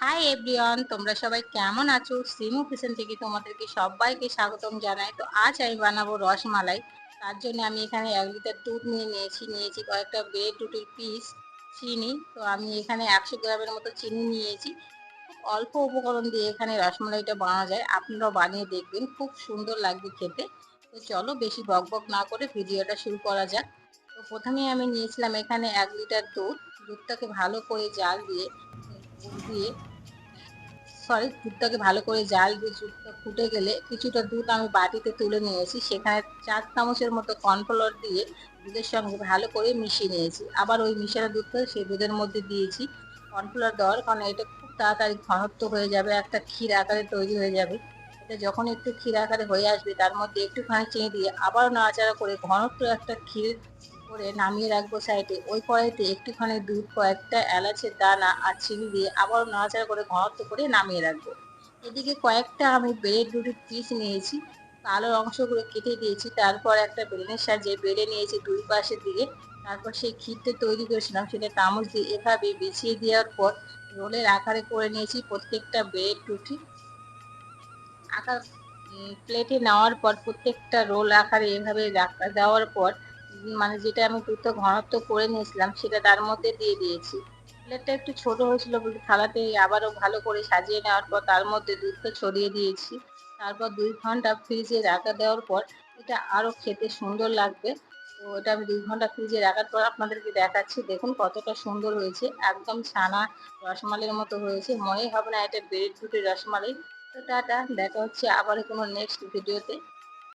Hi everyone, তোমরা সবাই কেমন আছো? সিমু কিচেন থেকে তোমাদেরকে সবাইকে স্বাগতম জানাই। তো আজ আমি বানাবো রসমালাই। তার জন্য আমি এখানে 1 লিটার দুধ নিয়েছি কয়েকটা ব্রেড রুটির পিস, চিনি। তো আমি এখানে 100 গ্রামের মতো চিনি নিয়েছি। খুব অল্প উপকরণ দিয়ে এখানে রসমালাইটা বানানো যায়, আপনারাও বানিয়ে দেখবেন, খুব সুন্দর লাগবে খেতে। তো চলো বেশি বকবক না করে ভিডিওটা শুরু করা যাক। তো প্রথমে আমি নিয়েছিলাম এখানে 1 লিটার দুধ। দুধটাকে ভালো করে জাল দিয়ে দিয়ে দুধটাকে ভালো করে জাল দিয়ে দুধটা ফুটে গেলে কিছুটা দুধ আমি বাটিতে তুলে নিয়েছি। সেখানে 4 চামচের মতো কর্নফ্লাওয়ার দিয়ে দুধের সঙ্গে ভালো করে মিশিয়ে নিয়েছি। আবার ওই মিশানো দুধটা সেই দুধের মধ্যে দিয়েছি। কর্নফ্লাওয়ার দেওয়ার কারণে এটা খুব তাড়াতাড়ি ঘনত্ব হয়ে যাবে, একটা ক্ষীর আকারে তৈরি হয়ে যাবে। এটা যখন একটু ক্ষীর আকারে হয়ে আসবে তার মধ্যে একটুখানি চিনি দিয়ে আবারও নাড়াচাড়া করে ঘনত্ব একটা ক্ষীর করে নামিয়ে রাখবো সাইডে। ওই কড়াইতে একটুখানি দুধ, কয়েকটা এলাচের দানা আর চিনি দিয়ে আবারও নাড়াচাড়া করে ঘনত্ব করে নামিয়ে রাখবো। এদিকে কয়েকটা আমি ব্রেড রুটির পিস নিয়েছি, কালো অংশগুলো কেটে দিয়েছি। তারপর একটা ব্রেডের সাহায্যে বেড়ে নিয়েছি দুই পাশের দিকে। তারপর সেই ক্ষীরটা তৈরি করেছিলাম সেটা চামচ দিয়ে এভাবে বিছিয়ে দেওয়ার পর রোলের আকারে করে নিয়েছি প্রত্যেকটা ব্রেড রুটি। আকার প্লেটে নেওয়ার পর প্রত্যেকটা রোল আকারে এভাবে দেওয়ার পর মানে যেটা আমি দুধটা ঘনত্ব করে নিয়েছিলাম সেটা তার মধ্যে দিয়ে দিয়েছি। প্লেটটা একটু ছোট হয়েছিল বলে থালাতে আবারও ভালো করে সাজিয়ে নেওয়ার পর তার মধ্যে দুধটা ছড়িয়ে দিয়েছি। তারপর 2 ঘন্টা ফ্রিজে রাখা দেওয়ার পর এটা আরো খেতে সুন্দর লাগবে। তো এটা আমি 2 ঘন্টা ফ্রিজে রাখার পর আপনাদেরকে দেখাচ্ছি, দেখুন কতটা সুন্দর হয়েছে, একদম ছানা রসমালাইয়ের মতো হয়েছে, মনেই হবে না এটা ব্রেড রুটির রসমালাই। তো টাটা, দেখা হচ্ছে আবার কোনো নেক্সট ভিডিওতে।